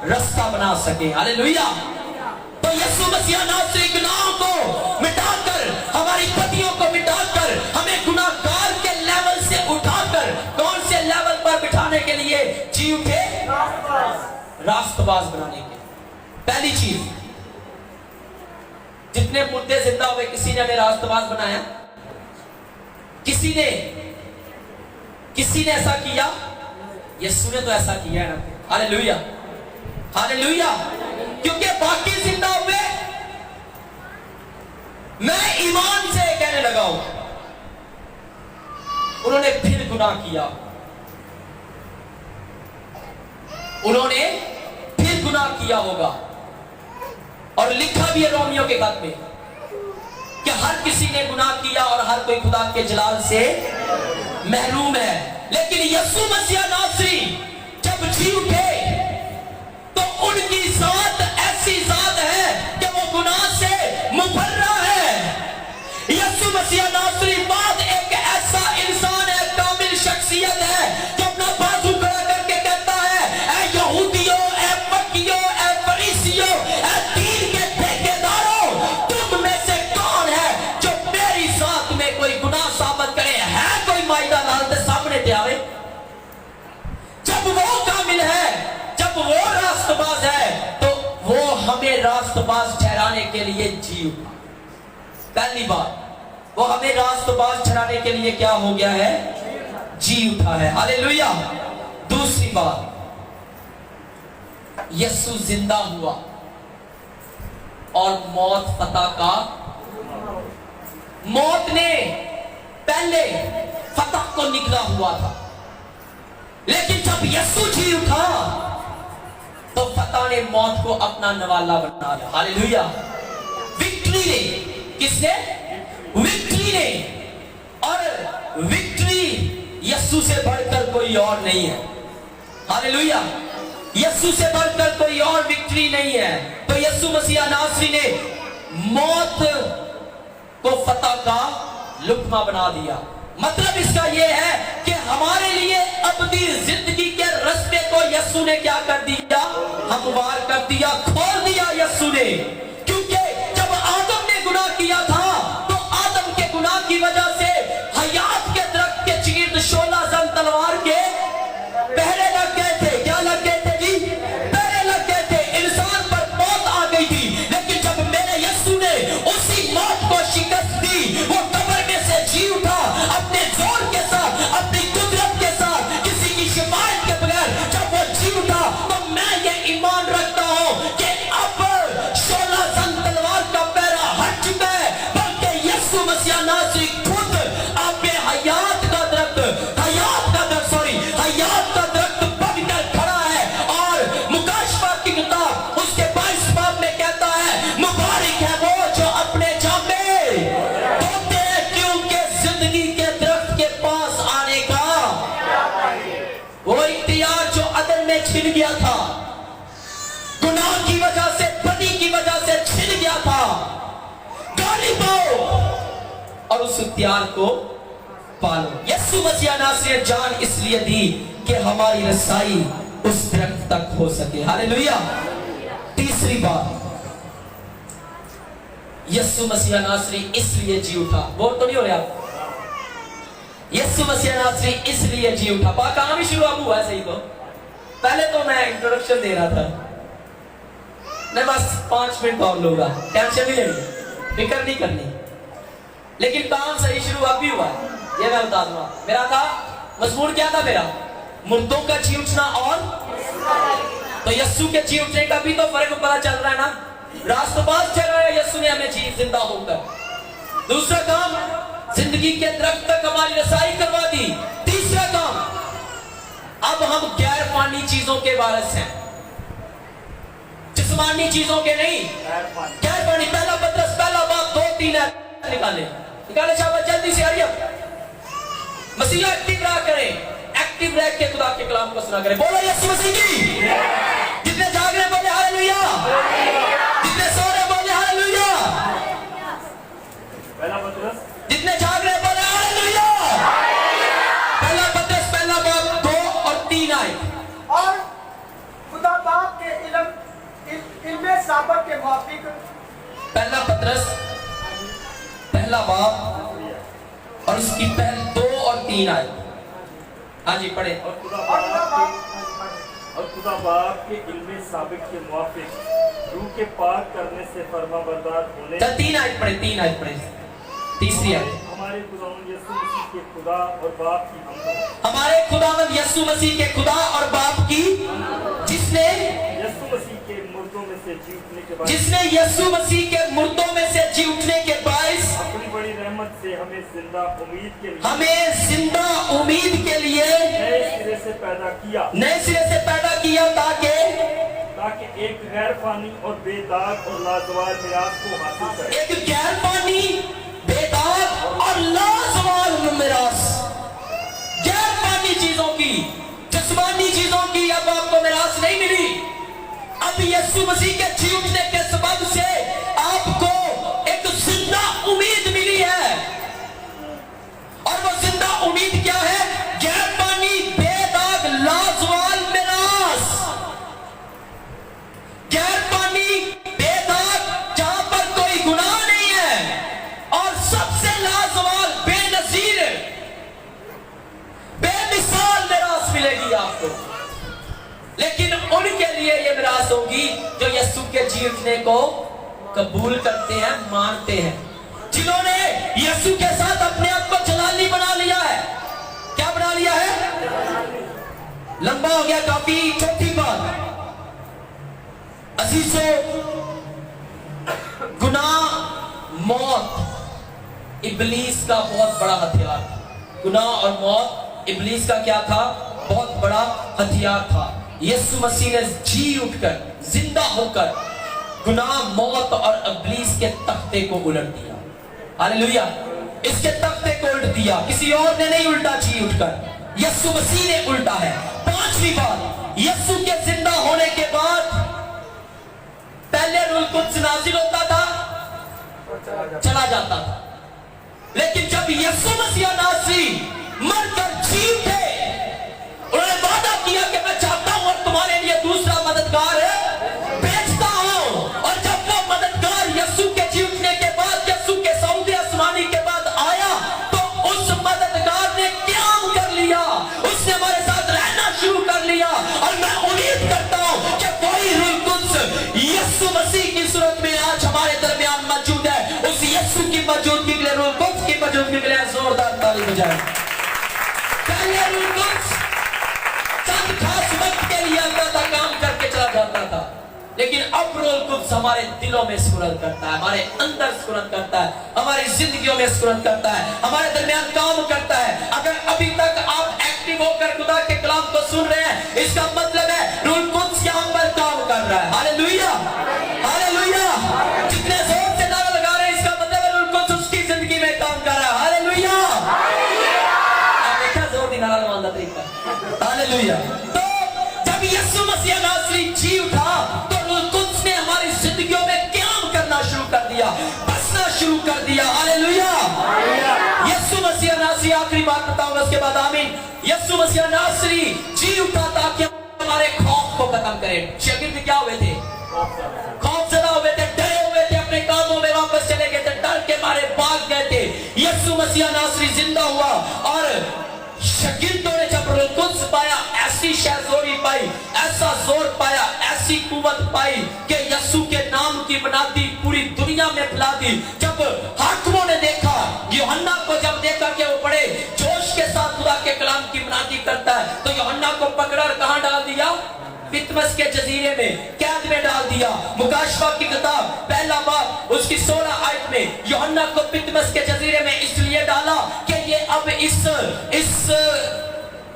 रास्ता बना सके। हालेलुया। तो यीशु मसीह नासरी गुनाहों को मिटाकर, हमारी पतियों को मिटाकर, हमें गुनाहगार के लेवल से उठाकर कौन से लेवल पर बिठाने के लिए जी उठे? रास्तबाज बनाने के। पहली चीज, जितने मुर्दे जिंदा हुए किसी ने हमें रास्तबाज बनाया? किसी ने ऐसा किया? यीशु ने तो ऐसा किया है ना। Hallelujah, hallelujah. क्योंकि बाकी जिंदा हुए, मैं ईमान से कहने लगा हूं, उन्होंने फिर गुनाह किया, उन्होंने फिर गुनाह किया होगा। और लिखा भी है रोमियो के खत में कि हर किसी ने गुनाह किया और हर कोई खुदा के जलाल से महरूम है। लेकिन यीशु मसीह नासरी जब जी उठे तो उनकी जात ऐसी जात है कि वो गुनाह से मुबर्रा है। यीशु मसीह नासरी बाद एक ऐसा इंसान है, कामिल शख्सियत है जो अपना बाजू खड़ा करके कहता है, ऐ यहूदियों, ऐ मक्कियों, ऐ फरीसियों, ऐ दीन के ठेकेदारों, तुम में से कौन है जो मेरी साथ में कोई गुनाह साबित करे? है कोई माइदा लाल के सामने ते आवे? जब वो कामिल है, जब वो रास्तबाज है, तो वो हमें रास्तबाज ठहराने के लिए जी उठा। पहली बात, वो हमें रास्तबाज ठहराने के लिए क्या हो गया है? जी उठा है। हालेलुया। दूसरी बात, यीशु जिंदा हुआ और मौत फतह का, मौत ने पहले फतह को निकला हुआ था, लेकिन जब यीशु जी उठा तो फतह ने मौत को अपना नवाला बना लिया। हालेलुया। विक्ट्री ने, किसने? विक्ट्री ने। और विक्ट्री यीशु से बढ़कर कोई और नहीं है। हालेलुया। यीशु से बढ़कर कोई और विक्ट्री नहीं है। तो यीशु मसीह नासरी ने मौत को फतह का लुत्मा बना दिया। मतलब इसका यह है कि हमारे लिए अबदी जिंदगी के रास्ते को यीशु ने क्या कर दिया? हमवार कर दिया, खोल दिया यीशु ने। क्योंकि जब आदम ने गुनाह किया था तो आदम के गुनाह की वजह से हयात के दरख्त के चीर 16 जंग तलवार के पहरे लग गए थे। क्या लग गए थे जी? पहरे लग गए थे। इंसान पर मौत आ गई थी। लेकिन जब मेरे यीशु ने उसी मौत को शिकस्त दी, वो कब्र में से जी उठा अपने जोर के साथ, अपनी कुदरत के साथ, किसी की शिफायत के बगैर जब वो जी उठा, तो मैं ये ईमान रखता हूं कि अब 16 जंग तलवार का पहरा हट चुका है, बल्कि यीशु मसीह नासरी खुद आप हयात का दरख्त बनकर खड़ा है। और मुकाशफा की किताब उसके 22 बाब में कहता है, मुबारक है वो जो अपने जामे धोते हैं, क्योंकि जिंदगी के दरख्त के पास आने का वो इख्तियार जो अदन में छिन गया था, गुनाह की वजह से, बदी की वजह से छिन गया था, गाली पाओ और उस इख्तियार को पालो। यीशु मसीह नासरी ने जान इसलिए दी कि हमारी रसाई उस दरख्त तक हो सके। हालेलुया। तीसरी बात, यीशु मसीह नासरी इसलिए जी उठा। बोल तो नहीं हो रहे आप? यीशु मसीह नासरी इसलिए जी उठा। काम ही शुरू हुआ है। सही तो पहले तो मैं इंट्रोडक्शन दे रहा था, मैं बस 5 मिनट और लूंगा, टेंशन नहीं लेनी, फिक्र नहीं करनी, लेकिन काम सही शुरू अभी हुआ है। ये मैं बता दूंगा। मेरा था मजमून, क्या था मेरा? मुर्दों का जी उठना। और तो यीशु के जी उठने का भी तो फर्क पता चल रहा है ना। रास्तबाज ठहराया यीशु ने हमें जी जिंदा होकर। दूसरा काम, जिंदगी के दरख्त तक हमारी रसाई करवा दी। तीसरा काम, अब हम गैर फानी चीजों के वारिस हैं, जिस्मानी चीजों के नहीं। गैर फानी। पहला पत्रस पहला बाब 2-3 निकाले शाबाश, जल्दी से आइए। मसीह एक्टिव रहा करें, एक्टिव रह के खुदा के कलाम को सुना करें। बोलो यीशु मसीह की। जितने जाग रहे बोले हालेलुया, जितने सो रहे बोले हालेलुया, पहला पत्रस, जितने जाग रहे बोले हालेलुया। पहला पत्रस पहला बाब 2 और 3 आयत। और खुदा बाप के इल्म साबत के मुआफिक, पहला पत्रस पहला बाब और उसकी 2 और 3 आयत। हाँ जी पढ़े। और खुदा बाप के इल्म साबिक के मुआफिक रूह के पाक करने से फरमाबरदार होने। 3 आयत पढ़े, 3 आयत पढ़े, तीसरी आयत। हमारे खुदावंद यीशु मसीह के खुदा और बाप की हमदो, हमारे खुदावंद यीशु मसीह के खुदा और बाप की, जिसने यीशु मसीह के मुर्दों में से जी उठने के बाद, जिसने यीशु मसीह के मुर्दों में से जी उठने के बायस अपनी बड़ी रहमत से हमें जिंदा उम्मीद के लिए, हमें जिंदा उम्मीद के लिए नए सिरे से पैदा किया, नए सिरे से पैदा किया, ताकि एक गैर फानी और बेदाग और लाजवाब मिरास को हासिल करें। एक गैर पानी, बेदाग और लाजवाब मिरास। गैर पानी चीजों की, जिस्मानी चीजों की अब आपको मिरास नहीं मिली। अब यीशु मसीह के जी उठने के सबब से आपको एक जिंदा उम्मीद मिली है। और वो जिंदा उम्मीद क्या है? गैर पानी आपको। लेकिन उनके लिए ये मिरास होगी जो यीशु के जी उठने को कबूल करते हैं, मानते हैं, जिन्होंने यीशु के साथ अपने आप को जलाली बना लिया है। क्या बना लिया है? लंबा हो गया काफी, चौथी बात, अजीजों, गुनाह, मौत इब्लीस का बहुत बड़ा हथियार था। गुनाह और मौत इब्लीस का क्या था? बहुत बड़ा हथियार था। यीशु मसीह ने जी उठकर, जिंदा होकर गुनाह, मौत और इब्लीस के तख्ते को उलट दिया। हालेलुया। इसके तख्ते को उलट दिया, किसी और ने नहीं उल्टा, जी उठकर यीशु मसीह ने उल्टा है। पांचवी बात, यीशु के जिंदा होने के बाद पहले रूह कुद्स नाजिल होता था, चला जाता था, लेकिन जब यीशु मसीह नासरी मरकर जी उठे, उन्होंने वादा किया कि मैं चाहता हूं और तुम्हारे लिए दूसरा मददगार भेजता हूं। और जब वो मददगार यीशु के जी उठने के बाद, यीशु के सऊदे आसमानी के बाद आया, तो उस मददगार ने क़याम कर लिया, उसने हमारे साथ रहना शुरू कर लिया। और मैं उम्मीद करता हूं कि वही रूह कुद्स यीशु मसीह की सूरत में आज हमारे दरमियान मौजूद है। उस यीशु की मौजूदगी के लिए, रूह कुद्स की मौजूदगी के लिए जोरदार ताली बजाएं। पहले रूह कुद्स चंद खास वक्त के लिए आता था, काम करके चला जाता था, लेकिन अब रूह कुद्स हमारे दिलों में सुरत करता है, हमारे अंदर सुरत करता है, हमारी जिंदगियों में सुरत करता है, हमारे दरमियान काम करता है। अगर अभी तक आप एक्टिव होकर खुदा के कलाम को सुन रहे हैं, इसका मतलब है रूह कुद्स यहाँ पर काम कर रहा है। Hallelujah, hallelujah. जितने जोर से नारा लगा रहे हैं, इसका मतलब है रूह कुद्स उसकी जिंदगी में काम कर रहा है। हालेलुया। आप देखा जोर दी नारा लगाने का तरीका। हालेलुया। तो जब यीशु मसीह नासरी जी उठा, तो रूह कुद्स ने हमारी जिंदगियों में काम करना शुरू कर दिया, बसना शुरू कर दिया। हालेलुया। यीशु मसीह नासरी, आखिरी बात बताऊंगा उसके बाद आमीन। यीशु मसीह नासरी जी उठा ताकि हमारे खौफ को खत्म करे। शागिर्द क्या हुए थे? खौफजदा हुए थे, डरे हुए थे, अपने कामों में वापस चले गए थे, डर के मारे भाग गए थे। यीशु मसीह नासरी जिंदा हुआ और शागिर्दों ने जब रूह कुद्स पाया, ऐसी शहज़ोरी पाई, ऐसा जोर पाया, ऐसी कुव्वत पाई कि यीशु के नाम की बनाती पूरी दुनिया में फैला दी। जब हाकिमों ने देखा, यूहन्ना को जब देखा कि वो बड़े जोश के साथ खुदा के कलाम की बनाती करता है, तो यूहन्ना को पकड़ा और कहां डाल दिया? पितमस के जजीरे में, कैद में डाल दिया। मुकाशवा की किताब पहला बाब उसकी 16 आयत में यूहन्ना को पितमस के जजीरे में इसलिए डाला कि ये अब इस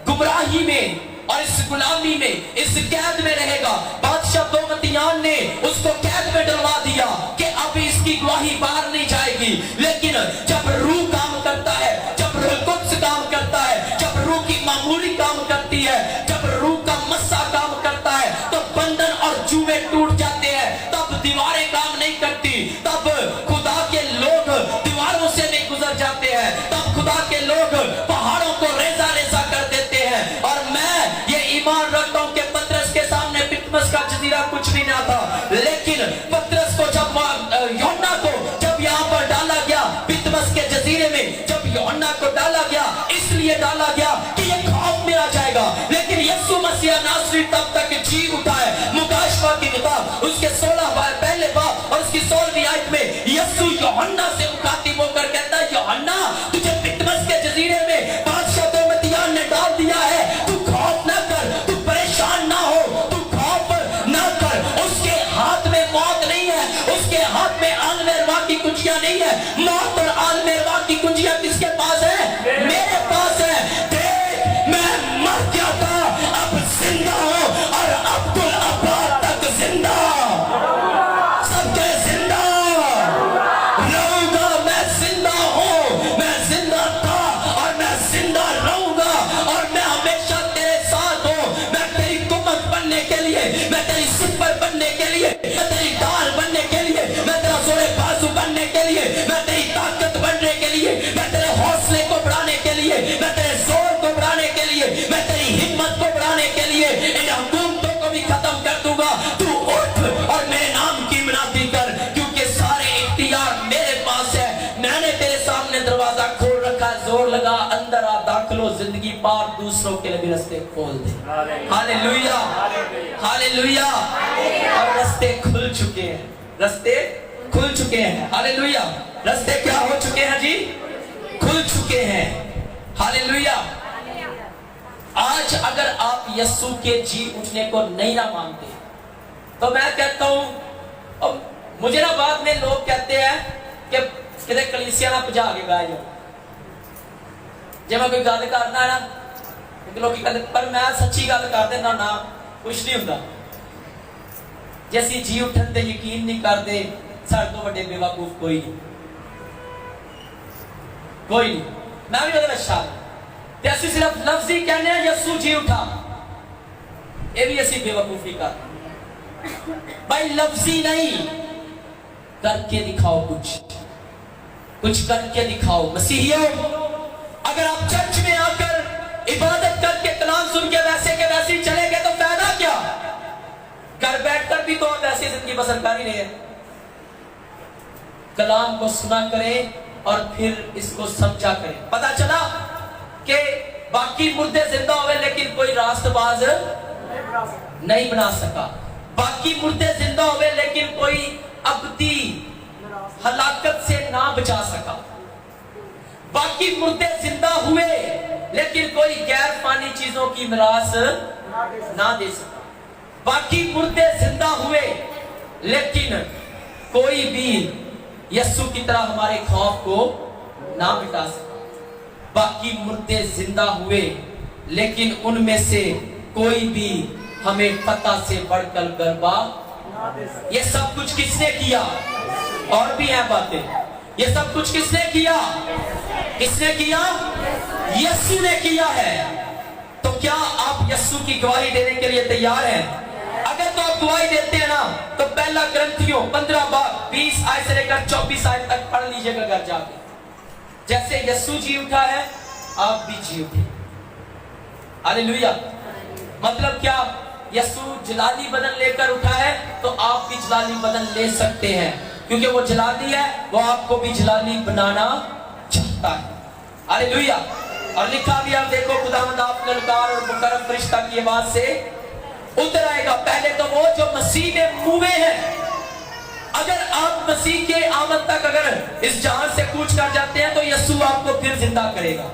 गुमराही में और इस गुलामी में, इस कैद में रहेगा। बादशाह दोमतियान ने उसको कैद में डलवा दिया कि अब इसकी गवाही बाहर नहीं जाएगी। लेकिन जब रूह काम करता है, जब रूह कुद्स काम करता है, जब रूह की मामूली काम करती है, जब रूह का मस्सा काम करता है, तो बंधन और जुए टूट जाते हैं। तब दीवारें काम नहीं करती, तब खुदा के लोग दीवारों से नहीं गुजर जाते हैं, तब खुदा के लोग पहाड़ों को रेजा रेजा कर देते हैं। और मैं ये ईमान रखता हूं कि पतरस के सामने पितमस का जजीरा कुछ भी ना था, लेकिन पतरस को जब यूहन्ना को जब यहाँ पर डाला गया पितमस के जजीरे में, जब यूहन्ना को डाला गया, इसलिए डाला गया कि ये खौफ में आ जाएगा। लेकिन यीशु मसीह नासरी तब तक जी उठा है। मुकाशवा की किताब उसके 16 पहले बाब और उसकी 16वीं आयत में यीशु यूहन्ना से मुखातिब होकर कहता है, यूहन्ना तुझे पितमस के जजीरे में बादशाह दोमतियान ने डाल दिया है, तू खौफ ना कर, तू परेशान ना हो, तू खौफ ना कर। उसके हाथ में मौत नहीं है, उसके हाथ में आलमेरवा की कुंजियां नहीं है। मौत और आलमेरवा की कुंजियां किसके पास है? मेरे पास है। देख, मैं मर गया था, अब जिंदा हूं और अब्दुल अब्बास तक जिंदा, सबके जिंदा रहूंगा। मैं जिंदा हूं, मैं जिंदा था और मैं जिंदा रहूंगा, और मैं हमेशा तेरे साथ हूं। मैं तेरी कुमत बनने के लिए, मैं तेरी सिपर बनने के लिए, मैं तेरी ढाल बनने के लिए, मैं तेरा जोरे बाजू बनने के लिए, मैं तेरी ताकत बनने के लिए, मैं तेरे हौसले को बढ़ाने के लिए, मैं तेरे जोर को बढ़ाने के लिए, मैं तेरी हिम्मत को बढ़ाने के लिए इन हुकूमतों को भी खत्म कर दूंगा। तू उठ और मेरे नाम की मिनाती कर, क्योंकि सारे इख्तियार मेरे पास है। मैंने तेरे सामने दरवाजा खोल रखा है, जोर लगा, अंदर आ, दाखिल हो वो जिंदगी पार दूसरों के लिए भी रास्ते खोल दे। Hallelujah, hallelujah. और रास्ते खुल चुके हैं, रास्ते खुल चुके हैं। हालेलुया। रास्ते क्या हो चुके हैं जी? खुल चुके हैं। हालेलुया। आज अगर आप यीशु के जी उठने को नहीं ना मानते तो मैं कहता हूं, अब मुझे ना बाद में लोग कहते हैं कि किधर कलीसिया ना भजा के बह जाओ जब मैं कोई गल करना ना, क्योंकि लोग कहते पर मैं सच्ची गल कर देना ना, कुछ नहीं होता। जे असीं जी उठन ते यकीन नहीं करते, साडे तो वड्डे बेवकूफ कोई नहीं, कोई नहीं। मैं भी ਉਹਦੇ ਵਿੱਚ ਸ਼ਾਮਲ ਤੇ ਅਸੀਂ ਸਿਰਫ ਲਫ਼ਜ਼ੀ ਕਹਿੰਦੇ ਆ ਯਿਸੂ ਜੀ ਉਠਾ, ਇਹ ਵੀ ਅਸੀਂ ਬੇਵਕੂਫੀ ਕਰਦੇ भाई। लफ्जी नहीं, करके दिखाओ, कुछ करके दिखाओ। मसीहियों, अगर आप चर्च में आकर इबादत करके कलाम सुन के वैसे के वैसे ही चले गए तो फायदा क्या? घर बैठकर भी तो आप वैसे जिंदगी बसर कर ही नहीं है। कलाम को सुना करें और फिर इसको समझा करें। पता चला कि बाकी मुर्दे जिंदा हुए लेकिन कोई रास्तबाज नहीं बना सका, बाकी मुर्दे जिंदा हुए लेकिन कोई अबदी हलाकत से ना बचा सका, बाकी मुर्दे जिंदा हुए लेकिन कोई गैर फानी चीजों की मिरास ना दे सका, बाकी मुर्दे जिंदा हुए लेकिन कोई भी यीशु की तरह हमारे खौफ को ना मिटा सका, बाकी मुर्दे जिंदा हुए लेकिन उनमें से कोई भी हमें पता से बढ़कर गरबा। ये सब कुछ किसने किया? और भी हैं बातें। ये सब कुछ किसने किया? किसने किया? यीशु ने किया है। तो क्या आप यीशु की गवाही देने के लिए तैयार हैं? अगर तो आप गवाही देते हैं ना तो पहला ग्रंथियों 15:20 आयत से लेकर 24 आयत तक पढ़ लीजिएगा घर जाके। जैसे यीशु जी उठा है आप भी जी उठे। हालेलुया। मतलब क्या? यीशु जलाली बदन लेकर उठा है तो आप भी जलाली बदन ले सकते हैं, क्योंकि वो जलाली है, वो आपको भी जलाली बनाना चाहता है। हालेलुया। और लिखा भी आप देखो, खुदावंद आप ललकार और मुकर्रम फरिश्ता की आवाज से उतर आएगा। पहले तो वो जो मसीह में मुए हैं, अगर आप मसीह के आमद तक अगर इस जहान से कूच कर जाते हैं तो यीशु आपको फिर जिंदा करेगा।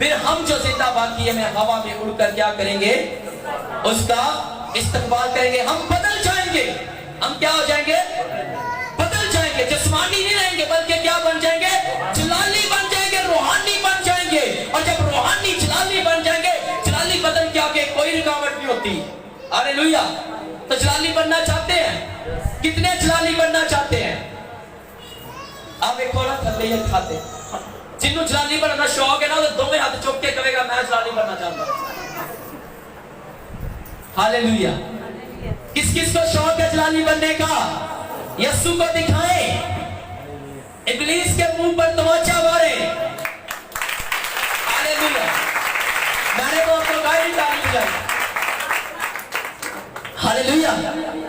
फिर हम जो जिंदा बाकी है में हवा में उड़कर क्या करेंगे? उसका इस्तकबाल करेंगे। हम बदल जाएंगे। हम क्या हो जाएंगे? बदल जाएंगे। जिस्मानी नहीं रहेंगे बल्कि क्या बन जाएंगे? जलाली बन जाएंगे, रूहानी बन जाएंगे। और जब रूहानी जलाली बन जाएंगे, जलाली बदन के आगे कोई रुकावट नहीं होती। हालेलुया। तो जलाली बनना चाहते हैं? कितने जलाली बनना चाहते हैं? आप एक और थल्ले ये खाते जिन्हों जलाली बनना शौक है ना, तो दोवें हाथ चुक के कहेगा मैं जलाली बनना चाहता हूं। हालेलुया। किस किस को शौक है जलाली बनने का? यीशु को दिखाएं, इब्लीस के मुंह पर तमाचा मारे। हालेलुया। मैंने तो आपको गाली डाली बजाई। हालेलुया।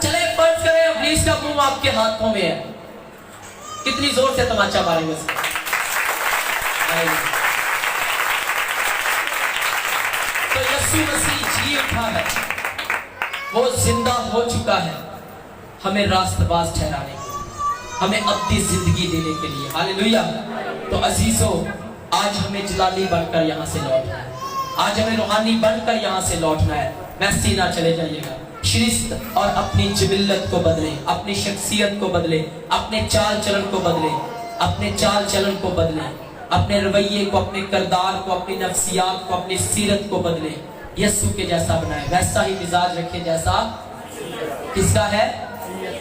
चले फर्ज करें इब्लीस का मुंह आपके हाथों में है, कितनी जोर से तमाचा मारेंगे? तो यीशु मसीह जी उठा है, वो जिंदा हो चुका है हमें रास्तबाज ठहराने के लिए, हमें अपनी जिंदगी देने के लिए। हालेलुया। तो अजीजों, आज हमें जलाली बनकर यहाँ से लौटना है, आज हमें रूहानी बनकर यहाँ से लौटना है। मैसी ना चले जाइएगा। शिरिस्त और अपनी जिबिल्लत को बदले, अपनी शख्सियत को बदले, अपने चाल चलन को बदले, अपने चाल चलन को बदले, अपने रवैये को, अपने किरदार को, अपनी नफ्सियात को, अपनी सीरत को बदले, यीशु के जैसा बनाए, वैसा ही मिजाज रखे जैसा किसका है?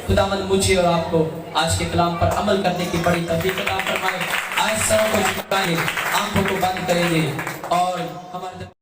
खुदावंद मुझे और आपको आज के कलाम पर अमल करने की बड़ी तौफीक अता फरमाए। आज सरों को झुकाएंगे, आंखों को बंद करेंगे और हमारे